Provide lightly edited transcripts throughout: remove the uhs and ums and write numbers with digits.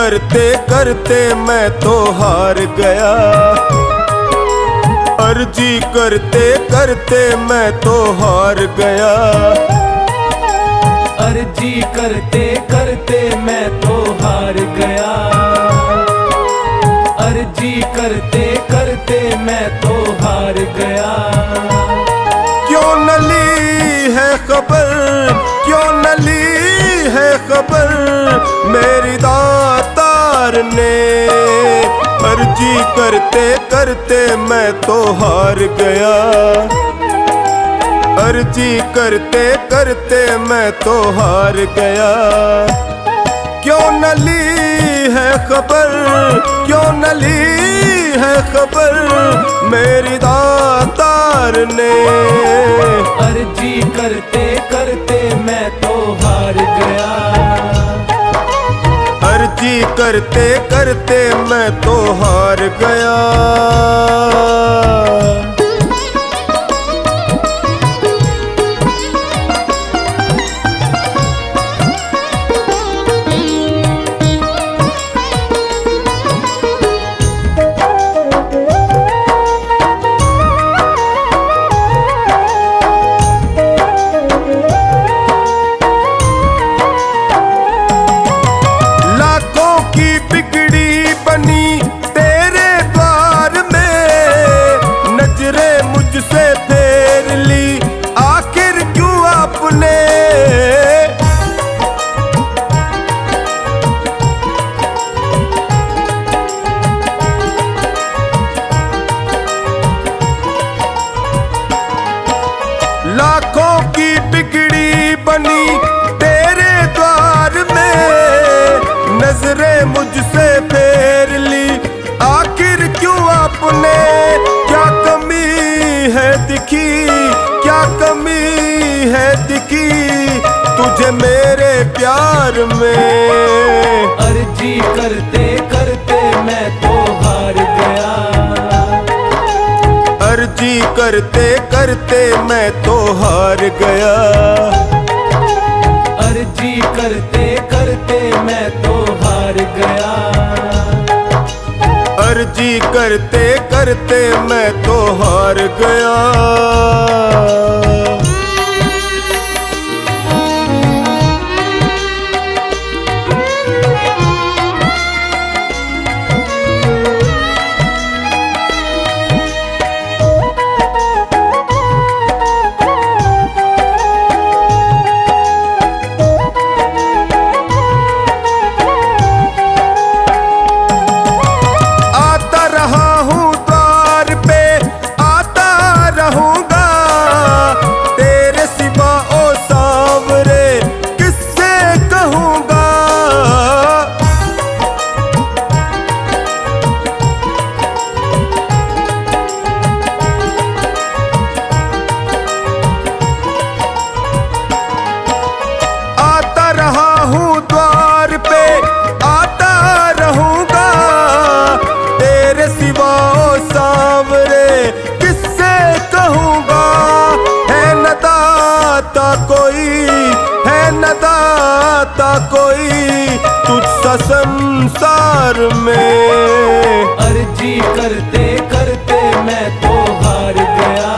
करते करते मैं तो हार गया, अर्जी करते करते मैं तो हार गया, अर्जी करते करते मैं तो हार गया, अर्जी करते करते मैं तो हार गया। क्यों न ली है खबर, क्यों न ली है खबर मेरी दातार ने, अर्जी करते करते मैं तो हार गया, अर्जी करते करते मैं तो हार गया। क्यों न ली है खबर, क्यों न ली है खबर मेरी दातार ने, अर्जी करते करते मैं तो हार गया, अर्जी करते करते मैं तो हार गया। मुझसे फेर ली आखिर क्यों आपने, लाखों की बिगड़ी बनी तेरे द्वार में, नजरें मुझसे फेर ली आखिर क्यों आपने। क्या कमी है दिखी, क्या कमी है दिखी तुझे मेरे प्यार में, अर्जी करते करते मैं तो हार गया, अर्जी करते करते मैं तो हार गया, अर्जी करते करते मैं तो हार गया, अर्जी करते करते मैं तो हार गया। कोई है न दाता कोई तुझसा संसार में, अर्जी करते करते मैं तो हार गया,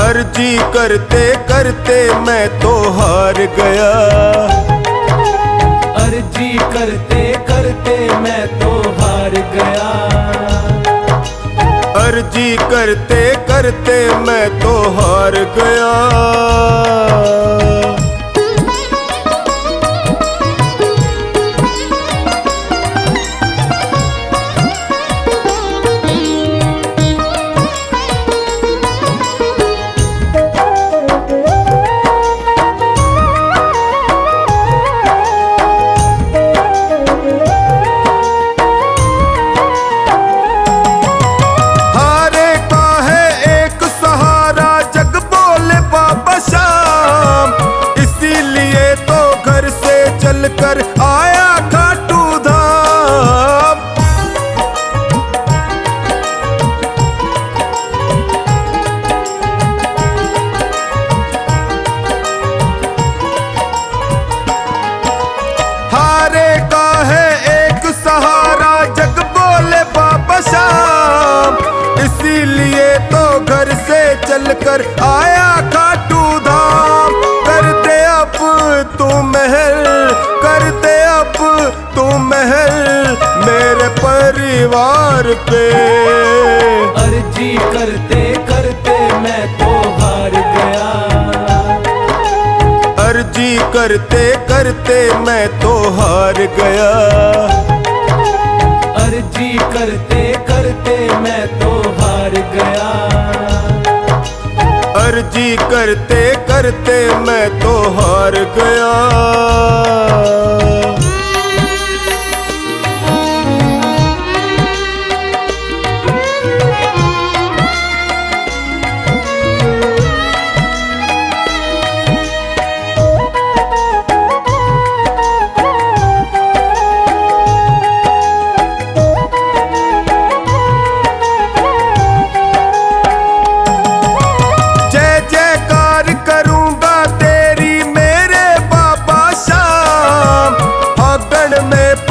अर्जी करते करते मैं तो हार गया, अर्जी करते करते मैं तो हार गया, अर्जी करते करते मैं तो हार गया। इसीलिए तो घर से चलकर आया खाटू धाम। कर दे अब तू महल, कर दे अब तू महल मेरे परिवार पे। अर्जी करते करते मैं तो हार गया, अर्जी करते करते मैं तो हार गया, अर्जी करते करते मैं तो हार गया, अर्जी करते करते मैं तो हार गया।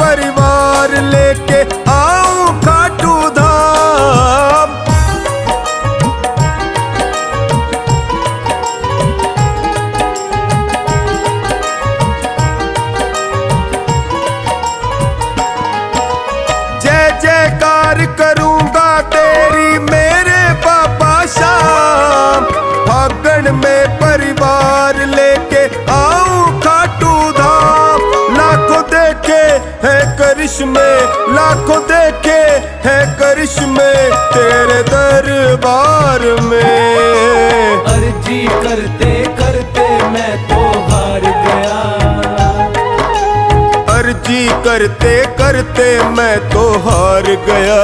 परिवार लेके आऊं खाटू धाम। जय जयकार करूंगा तेरी मेरे बाबा शाम। फागण में परिवार लेके आऊं खाटू धाम। लाखों देखे है करिश्मे, लाखों देखे है करिश्मे तेरे दरबार में। अर्जी करते करते मैं तो हार गया, अर्जी करते करते मैं तो हार गया,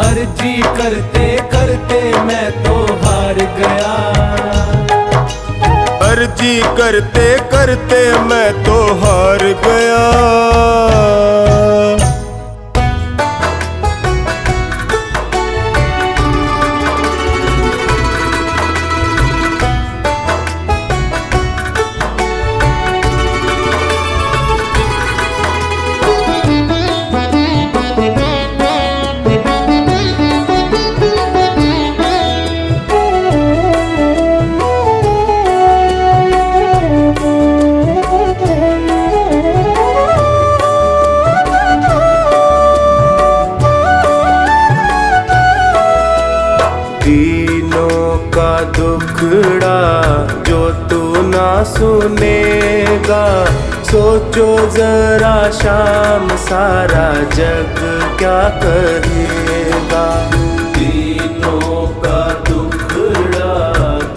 अर्जी करते करते मैं तो हार गया, अर्जी करते करते मैं तो हार गया। दीनों का दुखड़ा जो तू ना सुनेगा, सोचो जरा शाम सारा जग क्या कहेगा। दीनों का दुखड़ा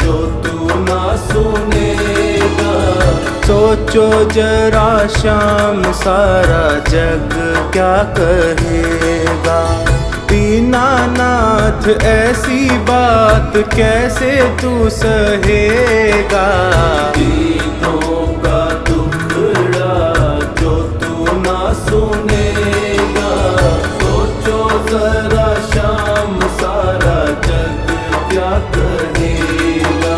जो तू ना सुनेगा, सोचो जरा शाम सारा जग क्या कहेगा। दीनानाथ ऐसी बात कैसे तू सहेगा। दीनों का दुखड़ा जो तू ना सुनेगा, सोचो जरा शाम सारा जग क्या कहेगा।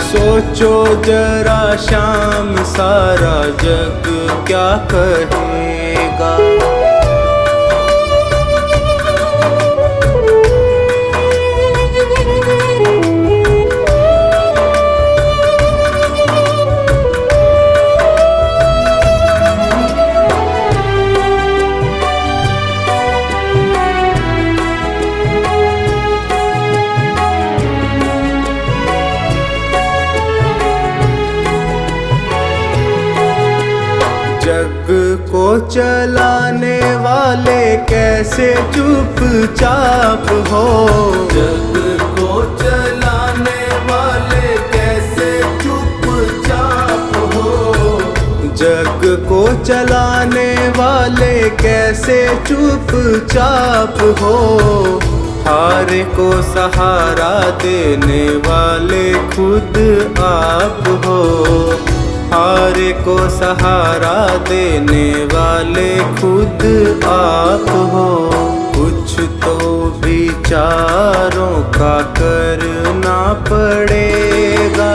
सोचो जरा शाम सारा जग क्या कहेगा। जग को चलाने वाले कैसे चुपचाप हो। जग को चलाने वाले कैसे चुपचाप हो। जग को चलाने वाले कैसे चुपचाप हो। हार को सहारा देने वाले खुद आप हो। हार को सहारा देने वाले खुद आप हो। कुछ तो विचारों का करना पड़ेगा।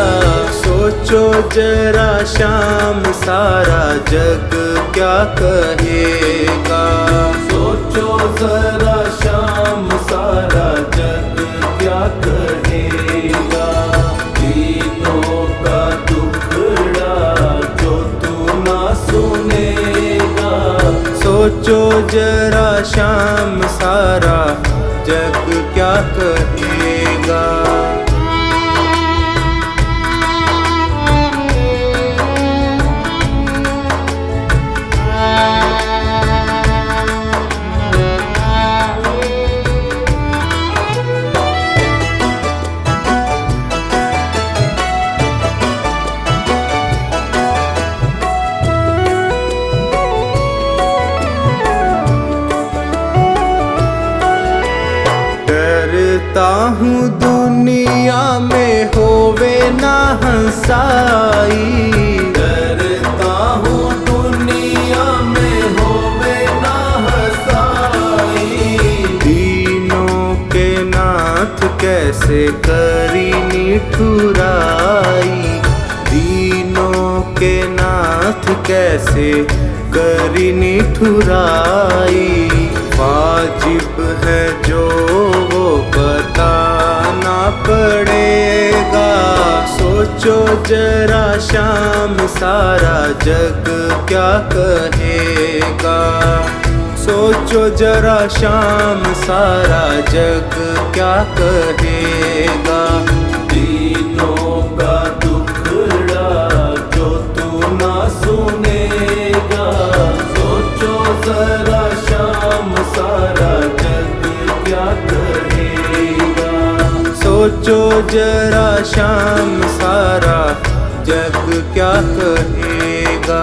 सोचो जरा शाम सारा जग क्या कहेगा। सोचो जरा शाम सारा कहेगा। दीनों का दुखड़ा जो तू ना सुनेगा। सोचो जरा शाम सारा जग क्या कहेगा। डरता हूँ दुनिया में होवे ना हंसाई। डरता हूँ दुनिया में होवे ना हंसाई। दीनों के नाथ कैसे करी निठुराई। दीनों के नाथ कैसे करी निठुराई। वाजिब है जो वो बताना पड़ेगा। सोचो जरा शाम सारा जग क्या कहेगा। सोचो जरा शाम सारा जग क्या कहेगा। दीनों का दुखड़ा जो तू ना सुनेगा। सोचो जरा शाम सारा जग क्या कहेगा। सोचो जरा शाम सारा जग क्या कहेगा।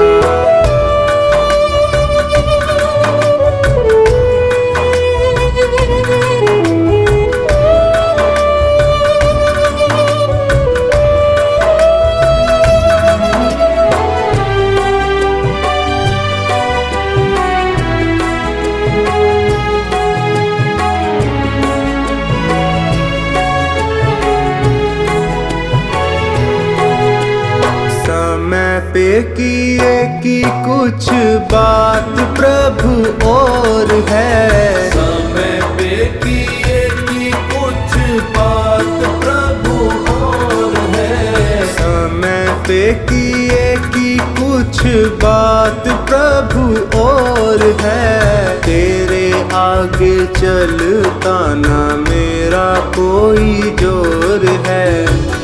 पे किए की कुछ बात प्रभु और है। समय पे किए की कुछ बात प्रभु और है। समय पे किए की कुछ बात प्रभु और है। तेरे आगे चलता ना मेरा कोई जोर है।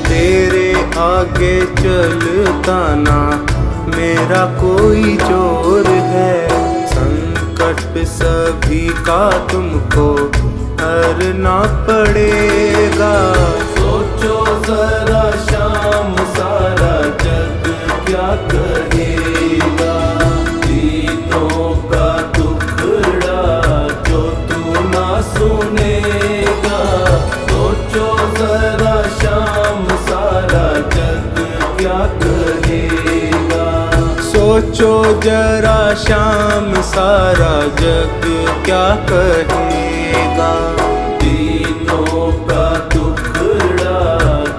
तेरे आगे चलता ना मेरा कोई जोर है। संकट सभी का तुमको हरना पड़ेगा। सोचो जरा शाम सारा जग क्या कहेगा। दीनों का दुखड़ा जो तू ना सुनेगा। सोचो जरा शाम सारा जग क्या कहेगा। सोचो जरा शाम सारा जग क्या कहेगा। दीनों का दुखड़ा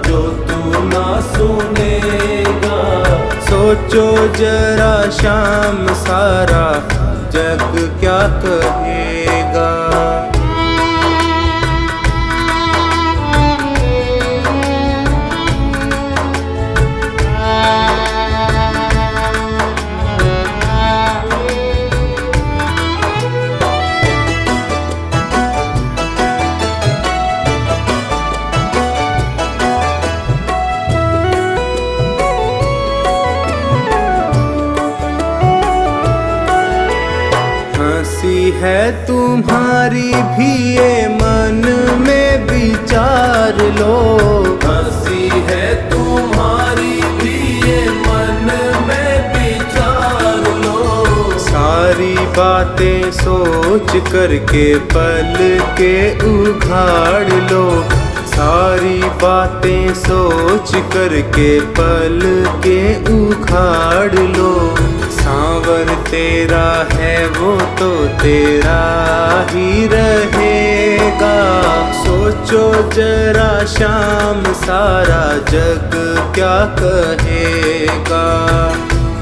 जो तू ना सुनेगा। सोचो जरा शाम सारा जग क्या कहेगा। हंसी है तुम्हारी भी ये मन में विचार लो। हंसी है तुम्हारी भी ये मन में विचार लो। सारी बातें सोच करके पल के उघाड़ लो। सारी बातें सोच करके पल के उखाड़ लो। सांवर तेरा है वो तो तेरा ही रहेगा। सोचो जरा शाम सारा जग क्या कहेगा।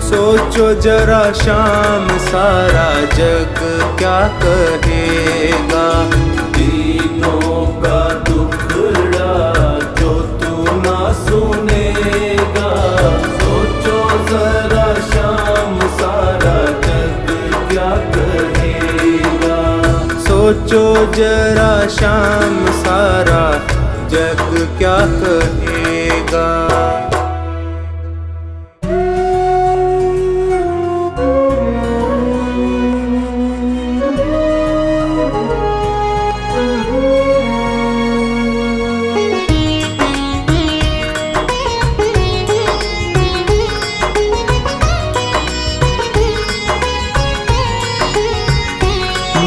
सोचो जरा शाम सारा जग क्या कहेगा। दीनों का दुखड़ा जरा शाम, सारा जग क्या कहेगा।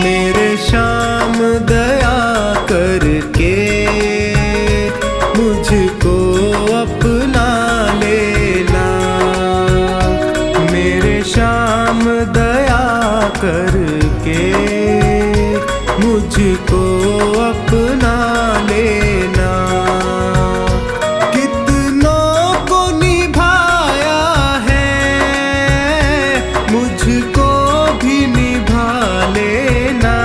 मेरे श्याम दया करके मुझको अपना लेना, मेरे श्याम दया करके मुझको अपना लेना। कितनों को निभाया है, मुझको भी निभा लेना।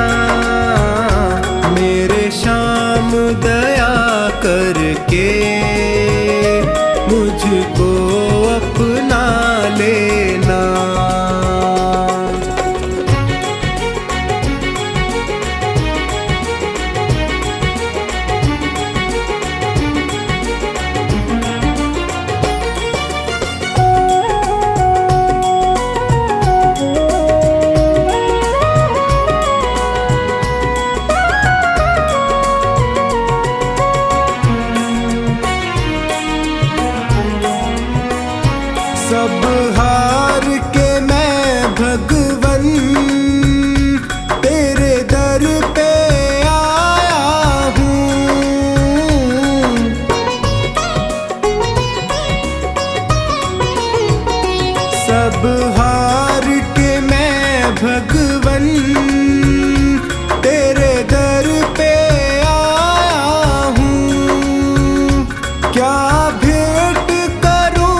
मेरे श्याम दया करके मुझको अपना लेना। सब हार के मैं भगवन तेरे दर पे आया हूँ। सब हार के मैं भगवन तेरे दर पे आया हूँ। क्या भेंट करूं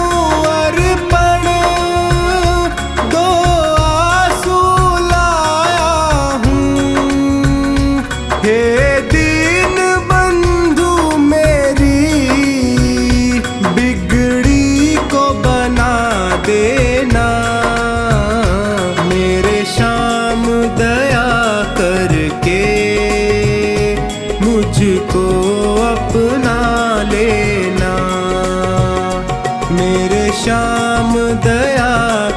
अर्पण, दो आंसू लाया हूँ। हे दीन बंधु मेरी बिगड़ी को बना देना। मेरे श्याम दया करके मुझको अपना लेना। मेरे श्याम दया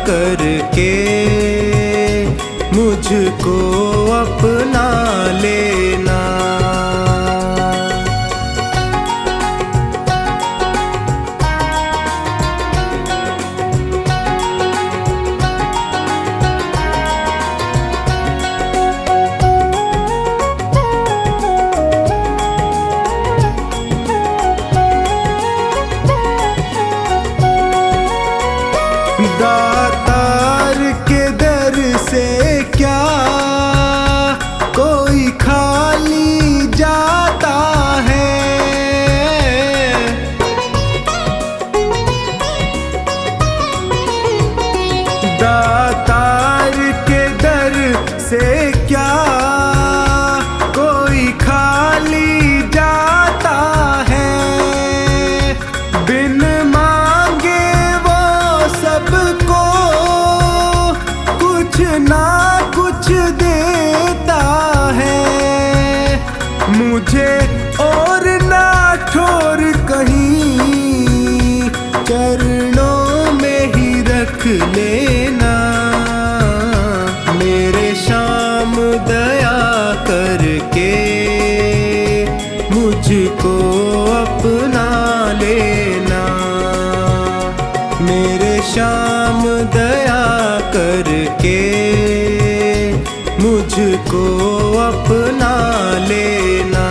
करके मुझको अपना लेना। दातार के दर से क्या कोई खाली जाता है। दातार के दर से क्या कोई खाली जाता है। बिन मांगे वो सबको कुछ ना कुछ देता है। मुझे और ना ठोर कहीं, चरणों में ही रख लेना। मेरे श्याम दया करके मुझको अपना लेना। मेरे श्याम दया करके मुझको अपना लेना।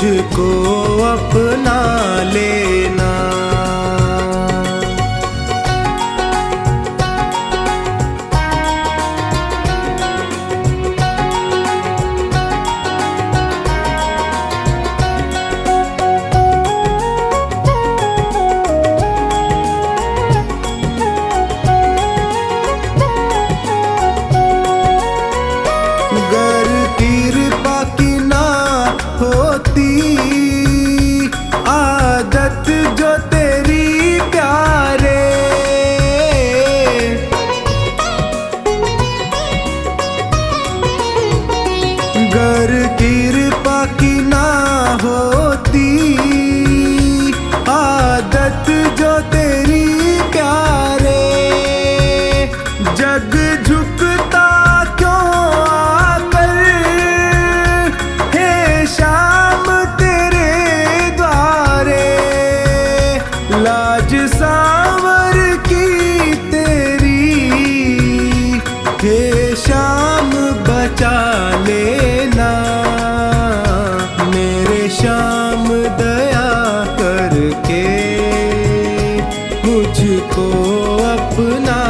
मुझको अपना लेना। गर कृपा की ना होती आदत जो तेरी प्यारे, गर कृपा की ना होती आदत जो तेरी प्यारे, जग झुकता क्यों आकर हे शाम तेरे द्वारे, लाज सांवर की तेरी हे शाम बचा लेना। मेरे शाम दया करके मुझको अपना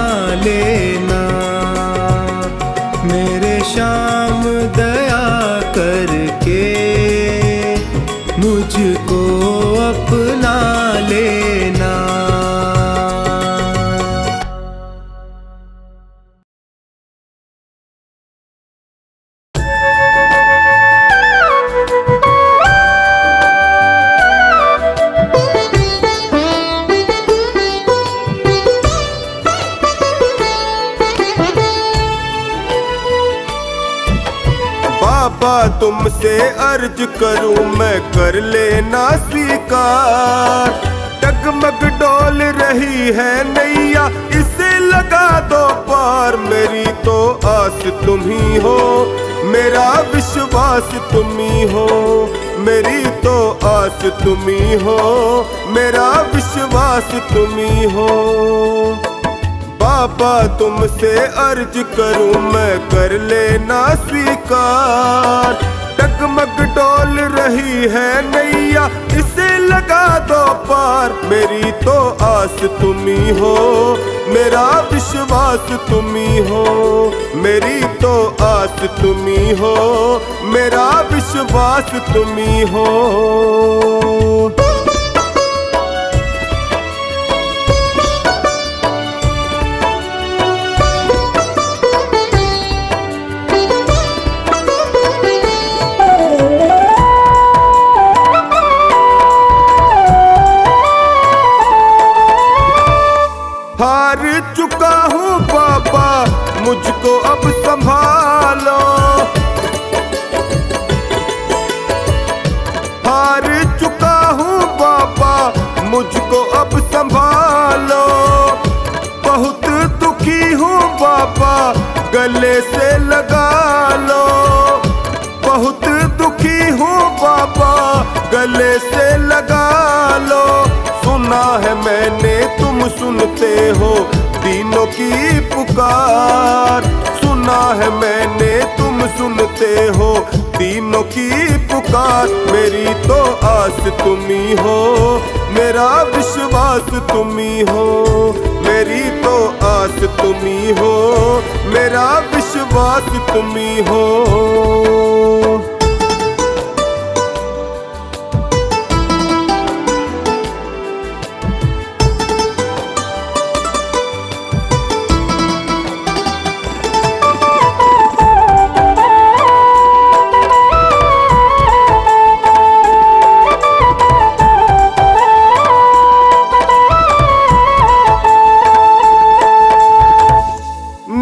लेना। मेरे शाम दया करके मुझको अपना लेना। बाबा तुमसे अर्ज करूं मैं कर लेना स्वीकार, डगमग डोल रही है नैया इसे लगा दो पार। मेरी तो आस तुम ही हो, मेरा विश्वास तुम ही हो, मेरी तो आस तुम ही हो, मेरा विश्वास तुम ही हो। बाबा तुमसे अर्ज करूं मैं कर लेना स्वीकार, डगमग डोल रही है नैया इसे लगा दो पार। मेरी तो आस तुम ही हो, मेरा विश्वास तुम ही हो, मेरी तो आस तुम ही हो, मेरा विश्वास तुम ही हो। हार चुका हूँ बाबा मुझको अब संभालो, हार चुका हूँ बाबा मुझको अब संभालो। बहुत दुखी हूँ बाबा गले से लगा लो, बहुत दुखी हूँ बाबा गले से लगा लो। सुना है मैंने तुम सुनते हो दीनों की पुकार, सुना है मैंने तुम सुनते हो दीनों की पुकार। मेरी तो आस तुम ही हो, मेरा विश्वास तुम ही हो, मेरी तो आस तुम ही हो, मेरा विश्वास तुम ही हो।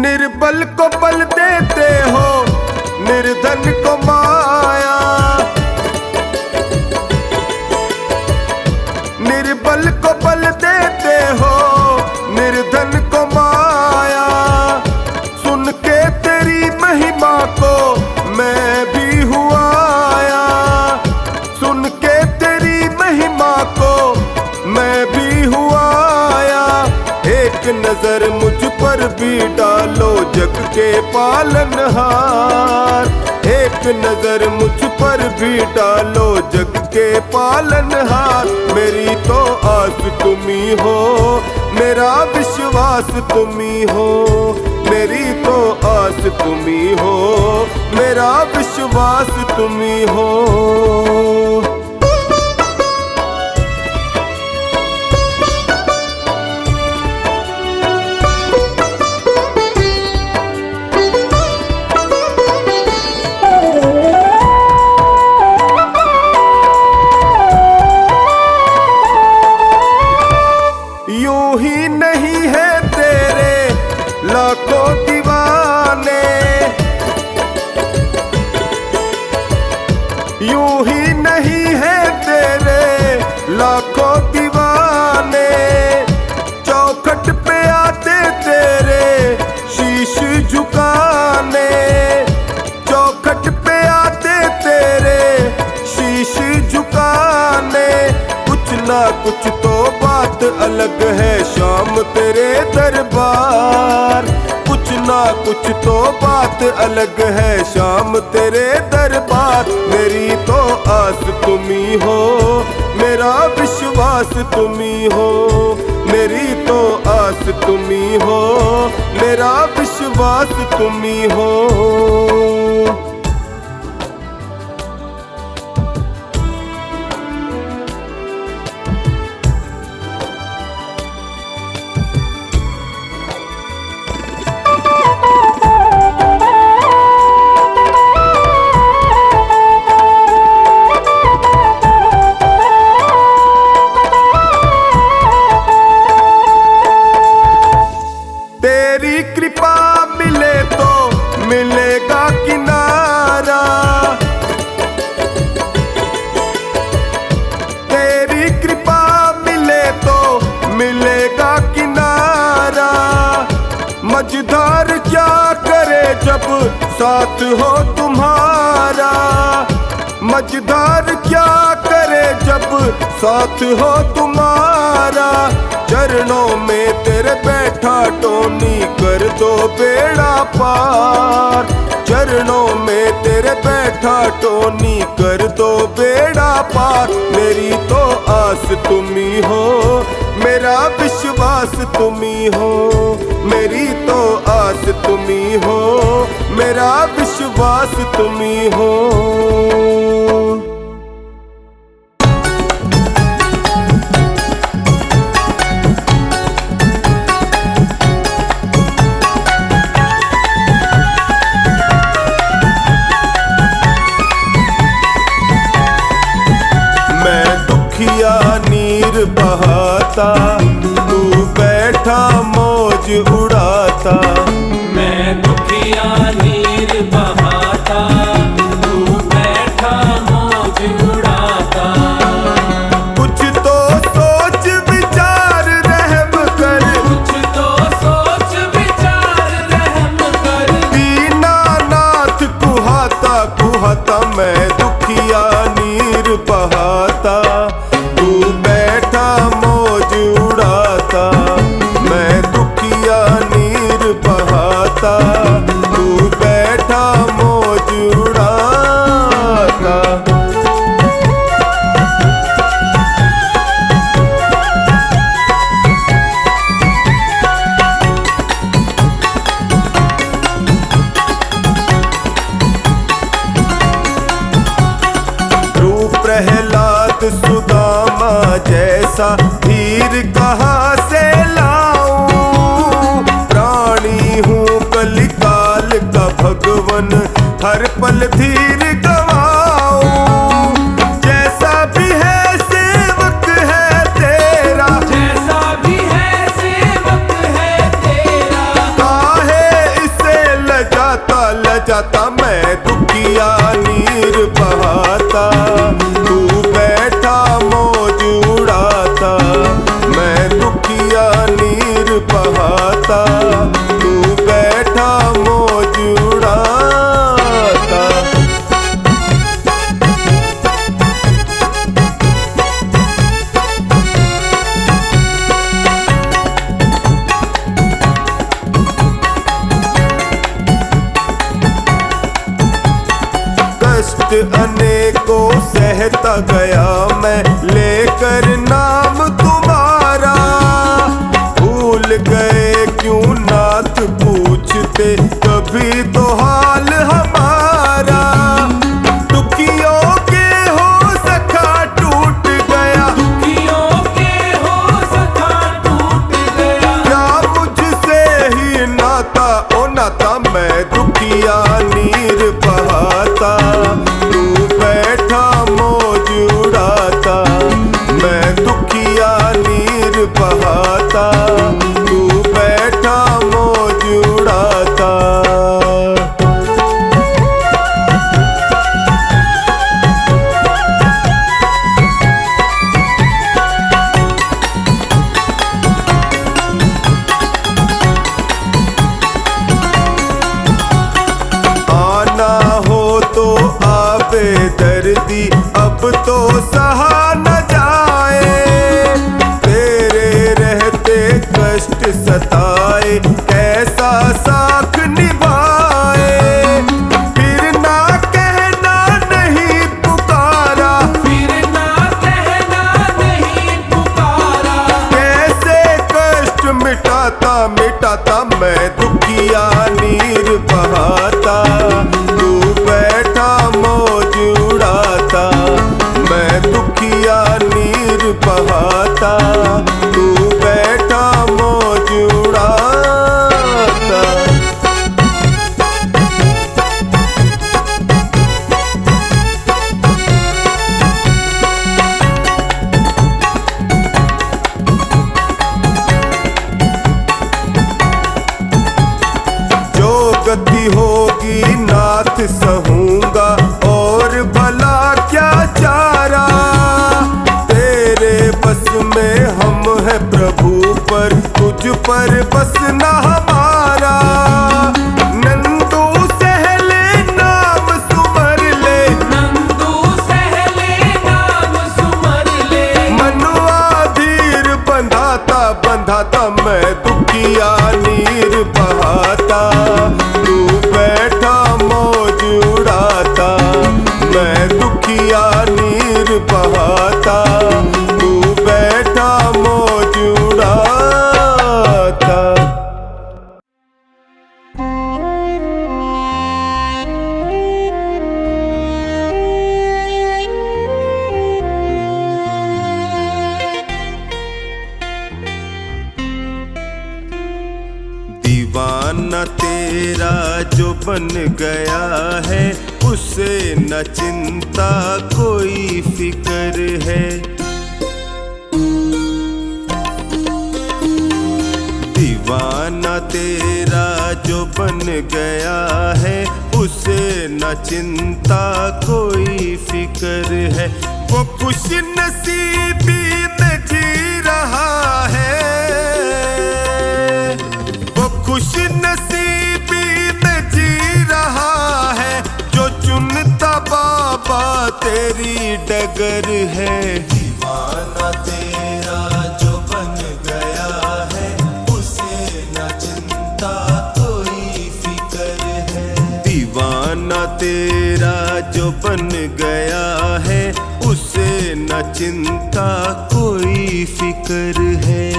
निर्बल को बल देते हो, निर्धन को माया, निर्बल को बल देते हो, निर्धन को माया। सुन के तेरी महिमा को मैं भी हुआ आया, सुन के तेरी महिमा को मैं भी हुआ आया। एक नजर मुझ पर भी डालो जग के पालनहार, एक एक नजर मुझ पर भी डालो जग के पालनहार। मेरी तो आस तुम्ही हो, मेरा विश्वास तुम्ही हो। मेरी तो आस तुम्ही हो, मेरा विश्वास तुम्ही हो। यूं ही नहीं है तेरे लाखों दीवाने, यूं ही नहीं है तेरे लाखों दीवाने। चौखट पे आते तेरे शीश झुकाने, चौखट पे आते तेरे शीश झुकाने। कुछ ना कुछ तो बात अलग है शाम तेरे दरबार। कुछ ना कुछ तो बात अलग है शाम तेरे दरबार। मेरी तो आस तुम्ही हो, मेरा विश्वास तुम्ही हो। मेरी तो आस तुम्ही हो, मेरा विश्वास तुम्ही हो। तेरी कृपा मिले तो मिलेगा किनारा, तेरी कृपा मिले तो मिलेगा किनारा। मझधार क्या करे जब साथ हो तुम्हारा, मझधार क्या करे जब साथ हो तुम्हारा। चरणों में तेरे बैठा टोनी कर दो बेड़ा पार। चरणों में तेरे बैठा टोनी कर दो बेड़ा पार। मेरी तो आस तुम्ही हो, मेरा विश्वास तुम्ही हो। मेरी तो आस तुम्ही हो, मेरा विश्वास तुम्ही हो। नीर बहाता तू बैठा मौज उड़ाता। मैं दुखिया नीर बहाता, तू बैठा मौज उड़ाता। कुछ तो सोच विचार रहम कर, कुछ तो सोच विचार रहम कर। दीनानाथ कुहाता कुहाता मैं दुखिया नीर बहाता। तू बैठा मौज उड़ाता, मैं दुखिया नीर बहाता। तू बैठा मौज उड़ाता। रूप प्रहलाद सुदामा जैसा धीर कहाँ से लाऊं। प्राणी हूँ कलिकाल का भगवन, हर पल धीर गवाऊं। जैसा भी है सेवक है तेरा, जैसा भी है सेवक है तेरा। काहे इसे लजाता लजाता मैं दुखिया नीर बहाता। तू बैठा मौज उड़ाता, मैं दुखिया नीर बहाता। तू बैठा मौज उड़ाता। कष्ट अनेकों सहता गया मैं, लेकर नाम तुम्हारा। भूल गए क्यों नाथ पूछते कभी तो हाल हमारा। दुखियों के हो सखा टूट गया, दुखियों के हो सखा टूट गया। क्या मुझसे ही नाता ओ नाता, मैं दुखिया नीर बहाता, तू बैठा मौज उड़ाता। मैं दुखिया नीर बहाता, तू बैठा मौज उड़ाता। आना हो तो आवे दर्दी, अब तो सहा न जाए। तेरे रहते कष्ट सताए, कैसा साख निभाए। फिर ना कहना नहीं पुकारा, फिर ना कहना नहीं पुकारा। कैसे कष्ट मिटाता मिटाता, मैं दुखिया नीर बहाता, तू बैठा मौज उड़ाता। मैं दुखिया नीर बहाता, तू बैठा मौज उड़ाता। जो गति होगी नाथ सहूंगा, और भला क्या चारा। तेरे बस में हम है प्रभु, पर तुझ पर बस न हमारा। नंदू सहले नाम सुमर ले, नंदू सहले नाम सुमर ले। मनुआ धीर बंधाता बंधाता, मैं दुखिया नीर बहाता, तू बैठा मौज उड़ाता। मैं दुखिया नीर बहाता, तू बैठा मौज उड़ाता। दीवाना तेरा जो बन गया है, उसे न चिंता कोई फिक्र है। दीवाना तेरा जो बन गया है, उसे न चिंता कोई फिक्र है। वो खुश नसीबी में जी रहा है, वो खुश नसीबी में जी रहा है। जो चुनता बाबा तेरी डगर है। दीवाना तेरा जो बन गया है, उसे न चिंता कोई फिक्र है। दीवाना तेरा जो बन गया है, उसे न चिंता कोई फिक्र है।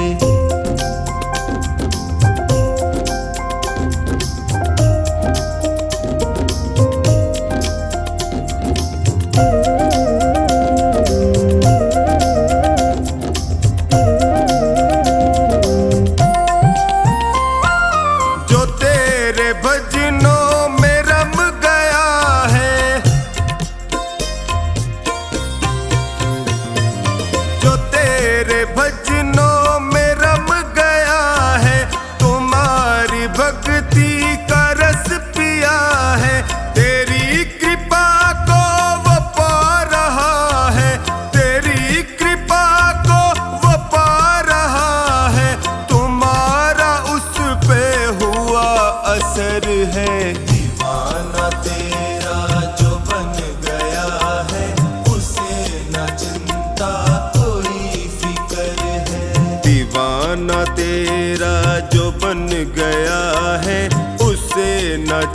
जो तेरे भजनों में रम गया है, जो तेरे भजनों में रम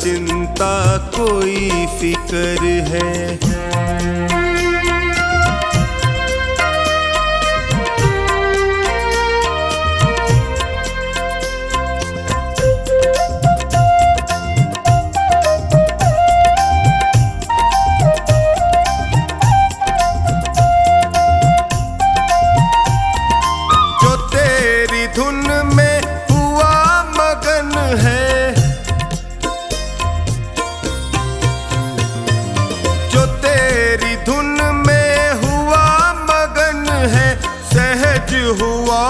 चिंता कोई फिक्र है। धुन में हुआ मगन है, जो तेरी धुन में हुआ मगन है, सहज हुआ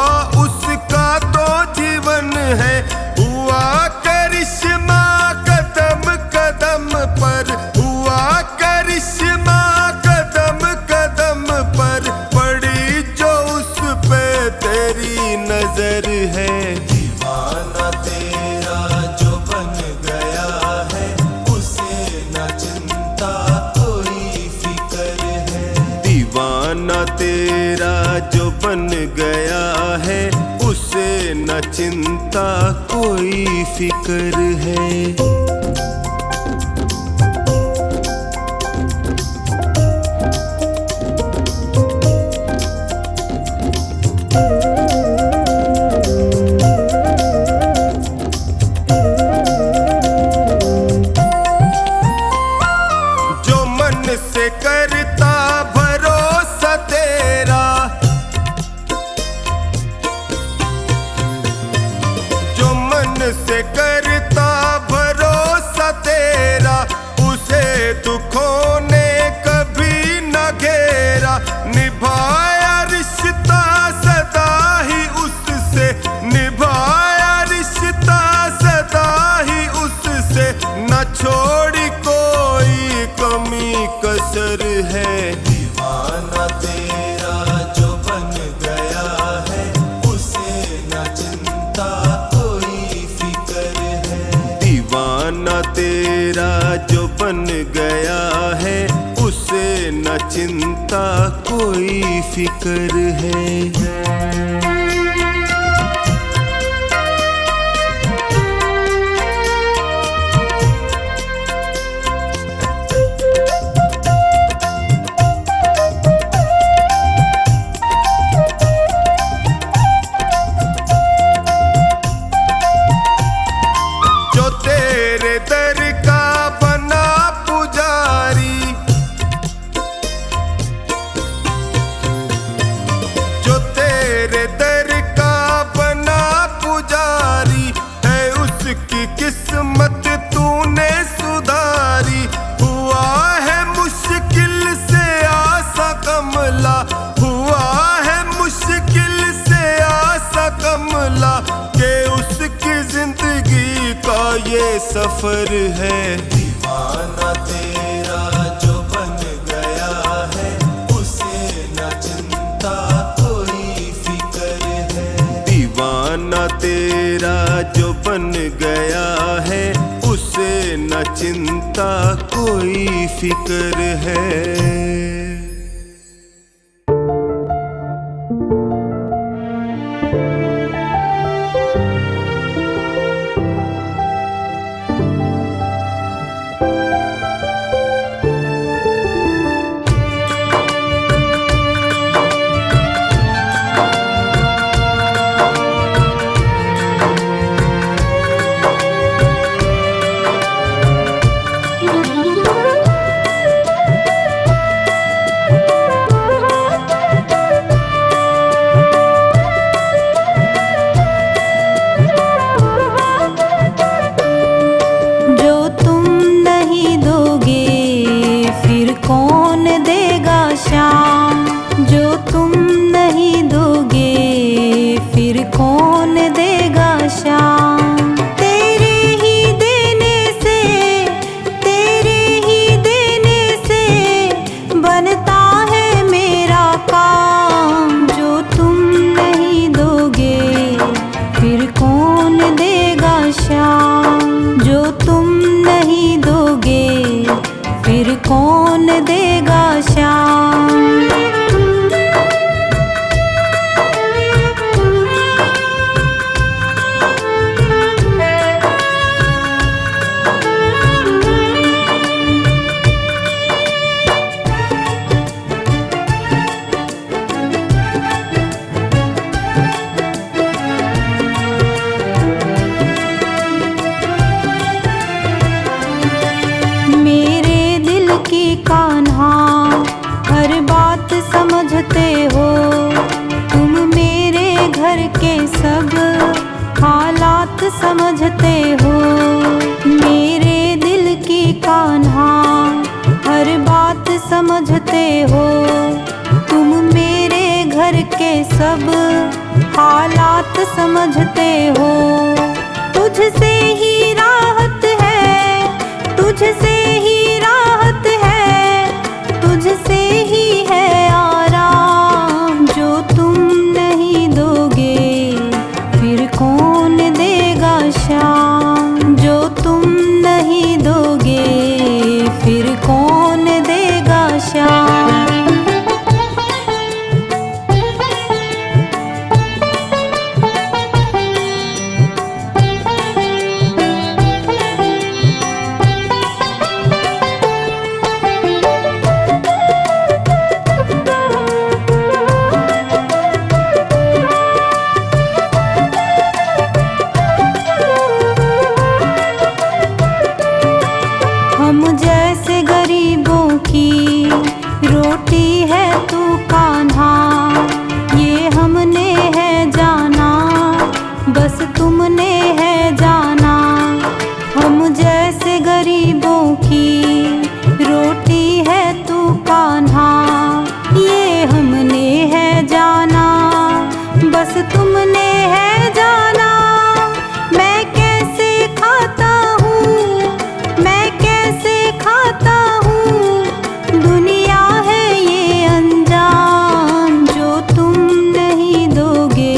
उसका तो जीवन है। हुआ करिश्मा कदम कदम पर, हुआ करिश्मा कदम कदम पर, पड़ी जो उस पे तेरी नजर है। दीवाना तेरा जो बन गया है, उसे न चिंता कोई फिक्र है। दीवाना तेरा जो बन गया है, उसे न चिंता कोई फिक्र है। से करता भरोसा तेरा, जो मन से करता भरोसा तेरा, उसे दुखों ने कभी न घेरा। निभाया रिश्ता सदा ही उससे, निभाया रिश्ता सदा ही उससे, न छोड़ी कोई कमी कसर है। दीवाना तेरा जो बन गया है, उसे न चिंता कोई फिक्र है। दीवाना तेरा जो बन गया है, उसे न चिंता कोई फिक्र है। किस्मत तूने सुधारी, हुआ है मुश्किल से आसा कमला, हुआ है मुश्किल से आसा कमला, के उसकी जिंदगी का ये सफर है। दीवाना तेरा जो बन गया है, उसे न चिंता कोई फिक्र है। दीवाना तेरा जो बन गया है, उसे न चिंता कोई फिक्र है। हर बात समझते हो। तुम मेरे घर के सब हालात समझते हो। मेरे दिल की कान्हा हर बात समझते हो। तुम मेरे घर के सब हालात समझते हो। तुझसे ही राहत है, तुझसे ही राहत है, तुझसे ही है आराम। जो तुम नहीं दोगे फिर कौन देगा शाम। जो तुम नहीं दोगे फिर कौन देगा शाम। हम जैसे गरीबों की रोटी है तू कान्हा, ये हमने है जाना, बस तुमने है जाना। हम जैसे गरीबों की रोटी है तू कान्हा, ये हमने है जाना, बस तुमने है जाना। मैं कैसे खाता हूँ, मैं कैसे खाता हूँ, दुनिया है ये अनजान। जो तुम नहीं दोगे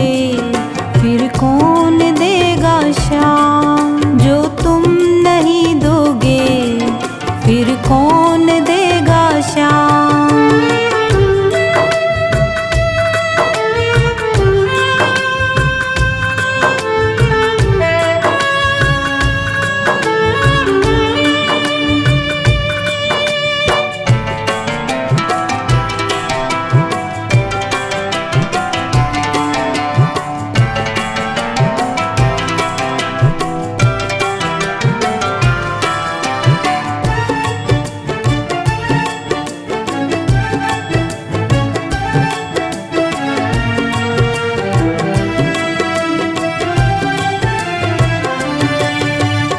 फिर कौन देगा शाम। जो तुम नहीं दोगे फिर कौन देगा शाम।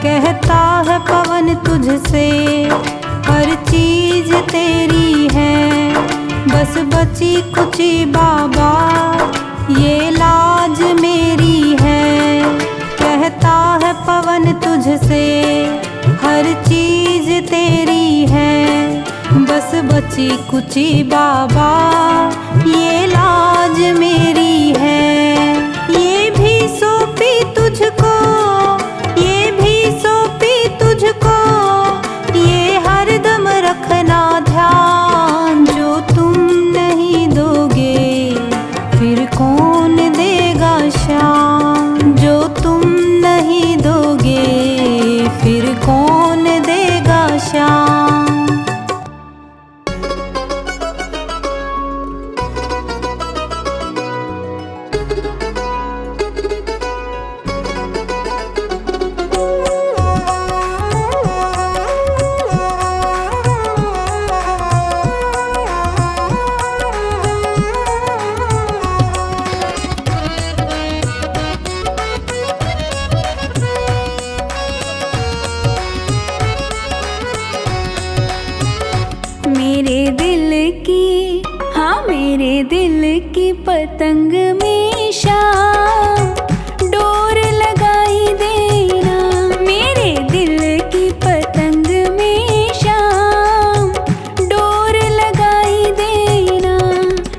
कहता है पवन तुझसे हर चीज तेरी है, बस बची कुची बाबा ये लाज मेरी है। कहता है पवन तुझसे हर चीज तेरी है, बस बची कुची बाबा ये लाज मेरी है। ये भी सौंपी तुझको, ये भी सौंपी तुझको, ये हरदम रखना ध्यान। जो तुम नहीं दोगे फिर कौन देगा शाम। जो तुम नहीं दोगे फिर कौन देगा शाम। मेरे दिल की, हाँ मेरे दिल की पतंग में शाम डोर लगाई देना। मेरे दिल की पतंग में शाम डोर लगाई देना।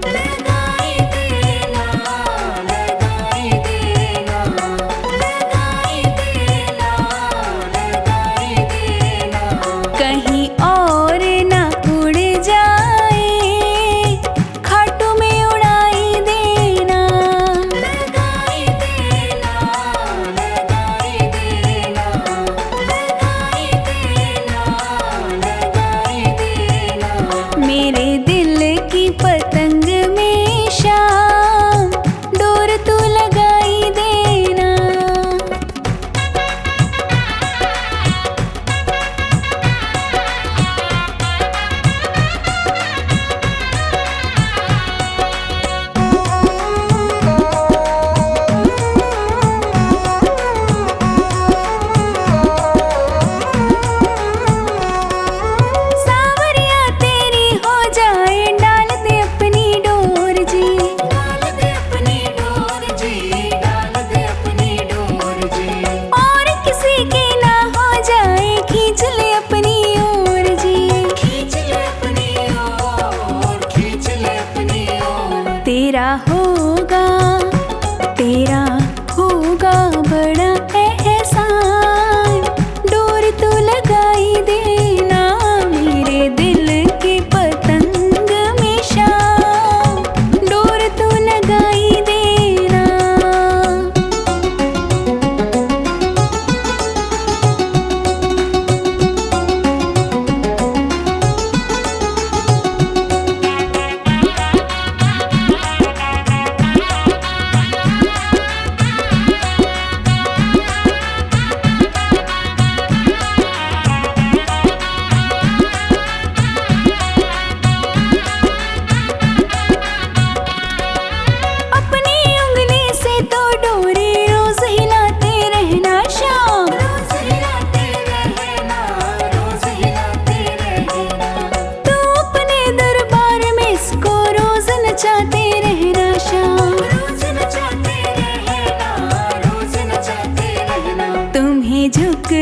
लगाई देना, लगाई देना, लगाई देना, लगाई देना। कहीं और ना उड़ जाए, खाटू में उड़ाई देना। लगाई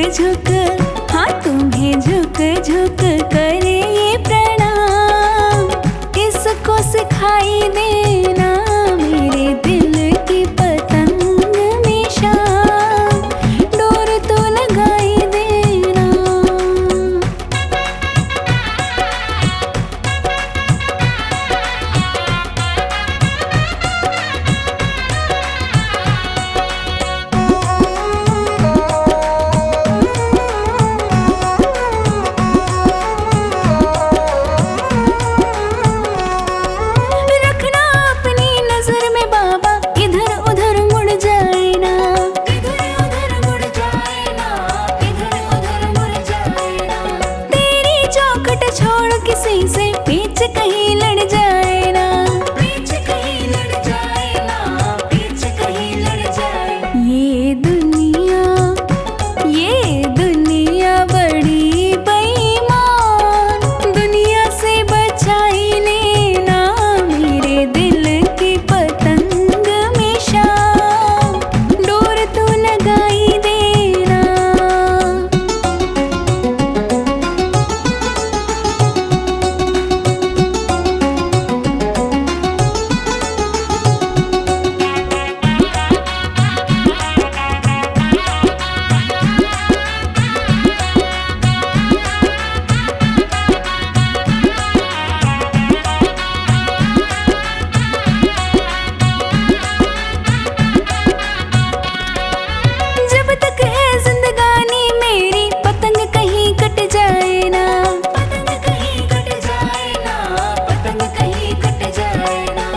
झुक, हाँ तुम्हें झुक झुक करे ये प्रणाम। इसको सिखाई देना मेरे दिल की पतंग में शाम, डोर तो लगाई देना। रखना अपनी नजर में बाबा, इधर उधर मुड़ जाए ना, इधर उधर मुड़ जाए ना, इधर उधर मुड़ जाए ना। तेरी चौखट छोड़ किसी से पीछ कहीं लड़ जाए ना, पीछ कहीं लड़ जाए ना, पीछ कहीं लड़ जाए। ये दुनिया बड़ी बेईमान, दुनिया से बचाई लेना मेरे दिल की पतंग में शाम, डोर तो लगाई देना। जब तक है जिंदगानी मेरी पतंग कहीं कट जाए ना, पतंग कहीं कट जाए ना, पतंग कहीं कट जाए ना।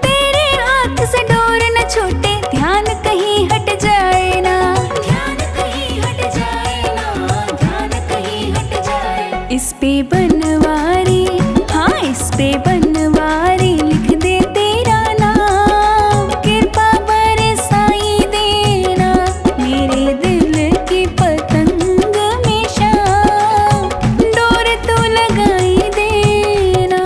तेरे हाथ से डोर न छूटे, ध्यान कहीं हट जाए ना, ध्यान कहीं हट जाए ना, ध्यान कहीं हट जाए। इस पे बनवारी, हाँ इस पे बनवारी लिख दे तेरा नाम, कृपा बरसाई देना मेरे दिल की पतंग में शाम, डोर तो लगाई देना।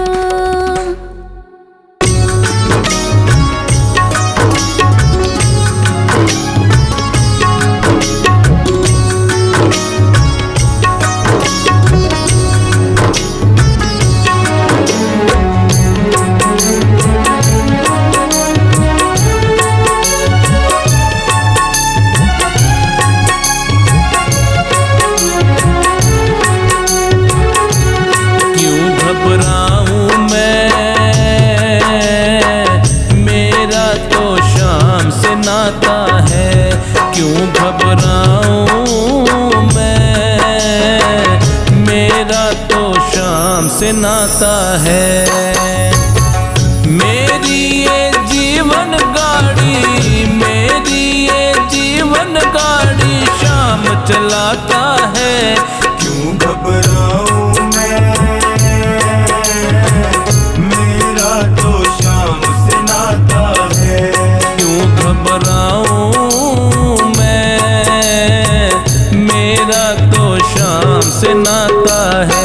क्यों घबराऊं मैं, मेरा तो शाम से नाता है। क्यों घबराऊं मैं, मेरा तो शाम से नाता है। मेरी ये जीवन गाड़ी, मेरी ये जीवन गाड़ी शाम चलाता है। क्यों घबराऊं मैं, मेरा तो शाम से नाता है। क्यों घबराऊं मैं, मेरा तो शाम से नाता है।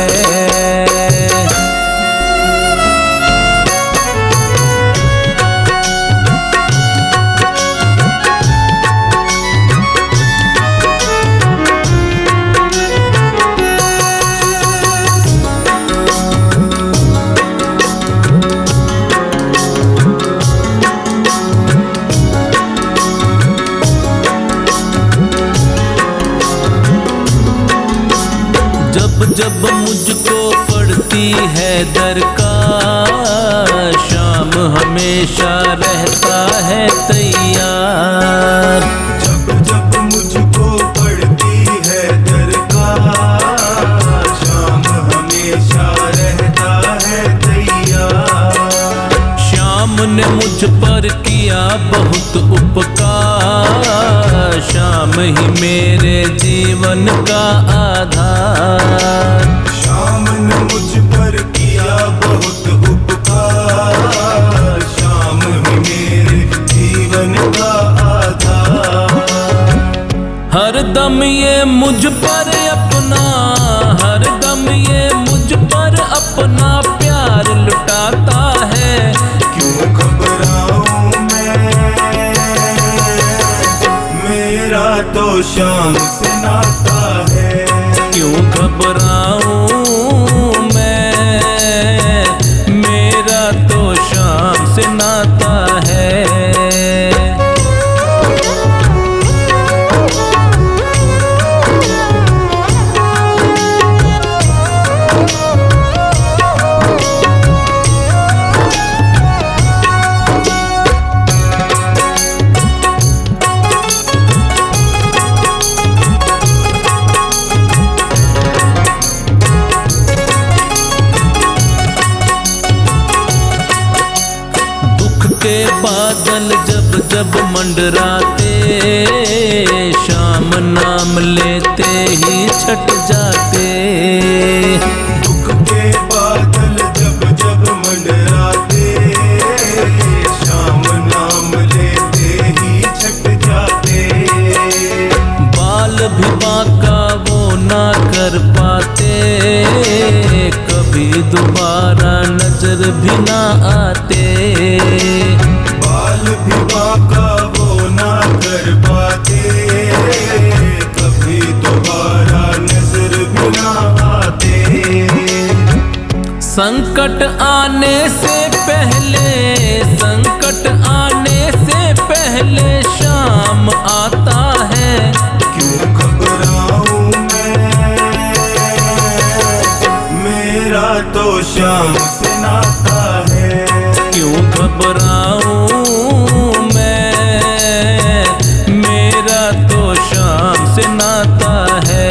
जब जब मुझको पड़ती है दरकार, शाम हमेशा रहता है तैयार। जब जब मुझको पड़ती है दरकार, शाम हमेशा रहता है तैयार। शाम ने मुझ पर किया बहुत उपकार, शाम ही मेरे जीवन का आधार। शाम ने मुझ पर किया बहुत उपकार, शाम ही मेरे जीवन का आधार। हर दम ये मुझ पर अपना, हर दम ये मुझ पर अपना प्यार लुटाता है। क्यों घबराऊं मैं, मेरा तो शाम से नाता है। घबराऊं मैं, मेरा तो शाम से नाता है। के बादल जब जब मंडराते, शाम नाम लेते ही छट जाते। दुख के बादल जब जब मंडराते, शाम नाम लेते ही छट जाते। बाल भी बांका वो ना कर पाते, कभी दोबारा नजर भी ना आते। बाल भी बांका वो ना कर पाते, कभी दोबारा नजर भी ना आते। संकट आने से पहले, संकट आने से पहले शाम आता है। क्यों घबराऊं मैं, मेरा तो शाम से नाता है। क्यों घबराऊं मैं, मेरा तो शाम से नाता है।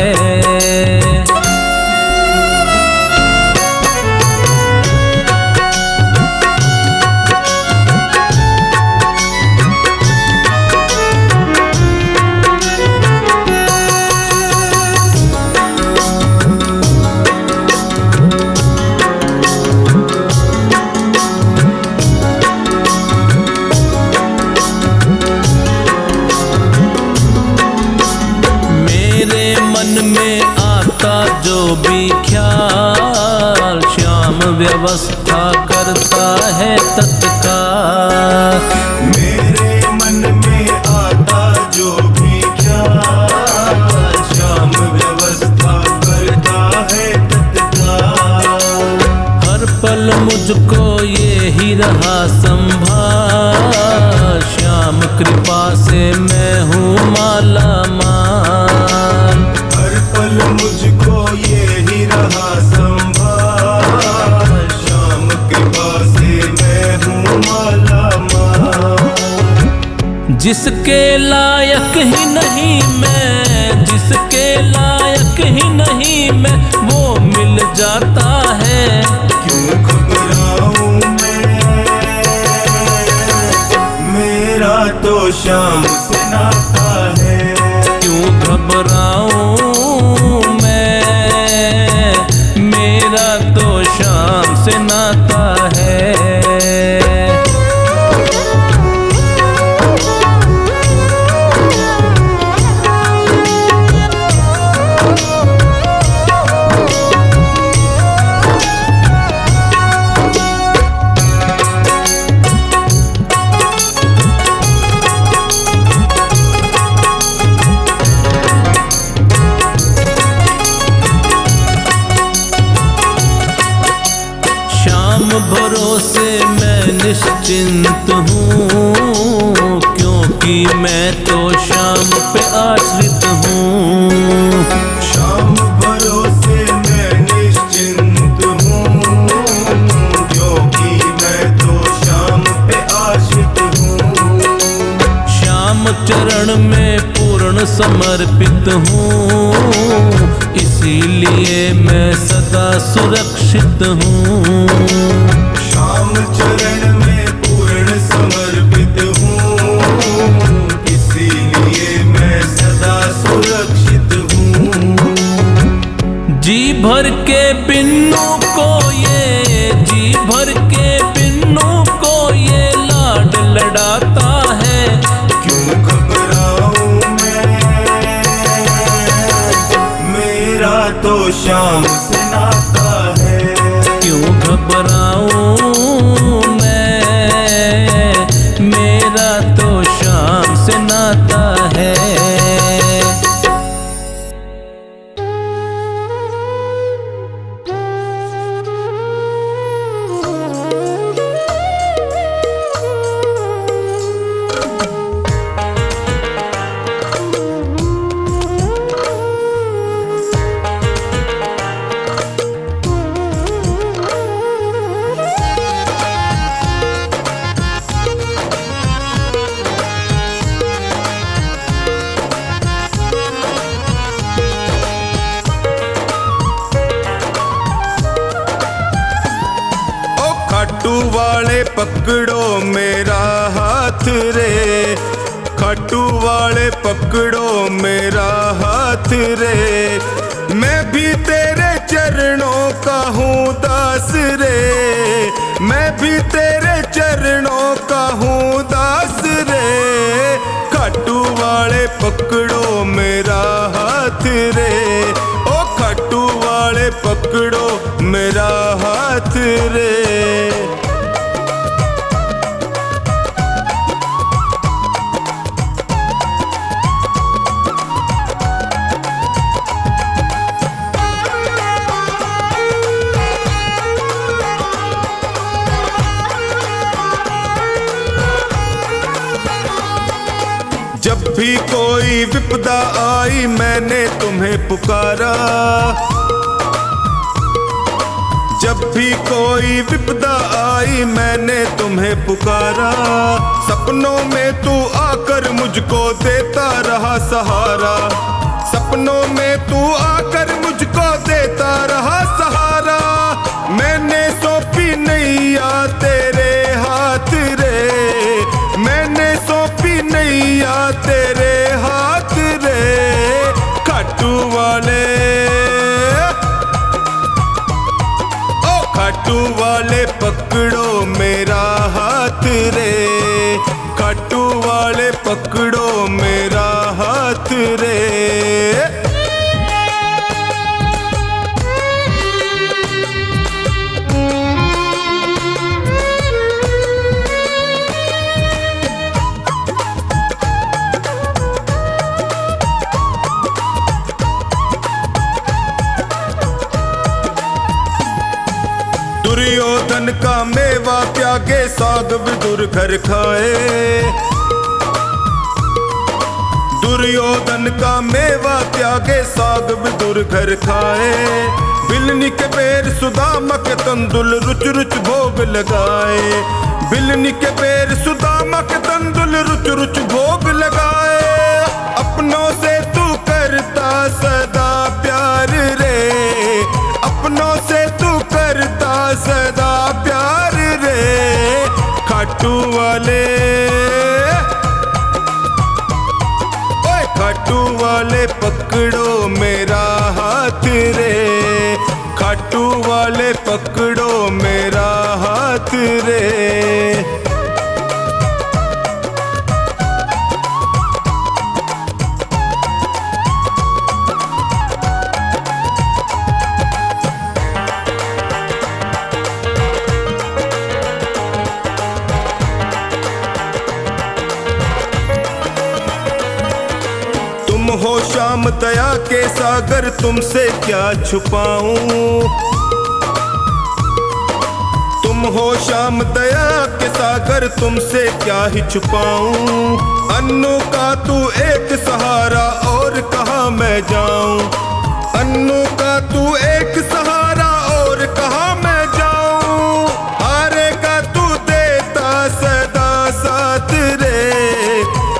मन में आता जो भी ख्याल, श्याम व्यवस्था करता है तत्काल। मेरे मन में आता जो भी ख्याल, श्याम व्यवस्था करता है तत्काल। हर पल मुझको ये ही रहा संभाल, श्याम कृपा से मैं हूँ माला माल। हर पल मुझको ये ही रहा संभाल, श्याम कृपा से मैं हूँ माला माल। जिसके लायक ही नहीं मैं, जिसके लायक ही नहीं मैं, वो मिल जाता है। क्यों घबराऊं मैं, मेरा तो शाम से नाता है। क्यों घबराऊं मैं, मेरा तो शाम से नाता है। भरोसे मैं निश्चिंत हूँ, क्योंकि मैं तो शाम पे आश्रित हूँ। शाम भरोसे मैं निश्चिंत हूँ, क्योंकि मैं तो शाम पे आश्रित हूँ। श्याम चरण में पूर्ण समर्पित हूँ, इसीलिए मैं सदा सुरक्षित हूँ। श्याम चरण में पूर्ण समर्पित हूँ, इसीलिए मैं सदा सुरक्षित हूँ। जी भर के बिन्नू को ये, जी भर के बिन्नू को ये लाड लड़ाता है। क्यों घबराऊं मैं, मेरा तो शाम से नाता है। क्यों घबराऊं खाटू वाले पकड़ो मेरा हाथ रे, खाटू वाले पकड़ो मेरा हाथ रे। मैं भी तेरे चरणों का हूँ दास रे, मैं भी तेरे चरणों का हूँ दास रे। खाटू वाले पकड़ो मेरा हाथ रे, ओ खाटू वाले पकड़ो मेरा हाथ रे। जब भी कोई विपदा आई मैंने तुम्हें पुकारा, जब भी कोई विपदा आई मैंने तुम्हें पुकारा। सपनों में तू आकर मुझको देता रहा सहारा, सपनों में तू आकर मुझको देता रहा सहारा। मैंने सौंपी नैया तेरे हाथ रे, मैंने सौंपी नैया तेरे हाथ रे। खाटू वाले, ओ खाटू वाले पकड़ो मेरा हाथ रे, खाटू वाले पकड़ो मेरा हाथ रे। दुर्योधन का मेवा त्यागे साग विदुर घर खाए, दुर्योधन का मेवा त्यागे साग विदुर घर खाए। बिलनी के पैर सुदामा के तंदुल रुच रुच भोग लगाए, बिलनी के पैर सुदामा के तंदुल रुच रुच भोग लगाए। अपनों से तू करता सदा प्यार रे, अपनों से तू करता सदा प्यार रे। खाटू वाले, ओए खाटू वाले पकड़ो मेरा हाथ रे, खाटू वाले पकड़ो मेरा हाथ रे। तुम हो श्याम दया के सागर तुमसे क्या छुपाऊं, तुम हो श्याम दया के सागर तुमसे क्या ही छुपाऊं। अन्नू का तू एक सहारा और कहाँ मैं जाऊं, अन्नू का तू एक सहारा और कहाँ मैं जाऊं। हारे का तू देता सदा साथ रे,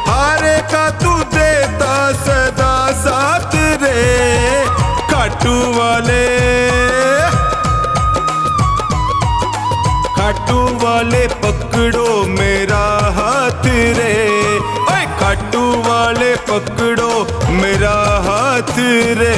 हारे का तू देता सदा साथ रे। खाटू वाले, खाटू वाले पकड़ो मेरा हाथ रे, ओए खाटू वाले पकड़ो मेरा हाथ रे।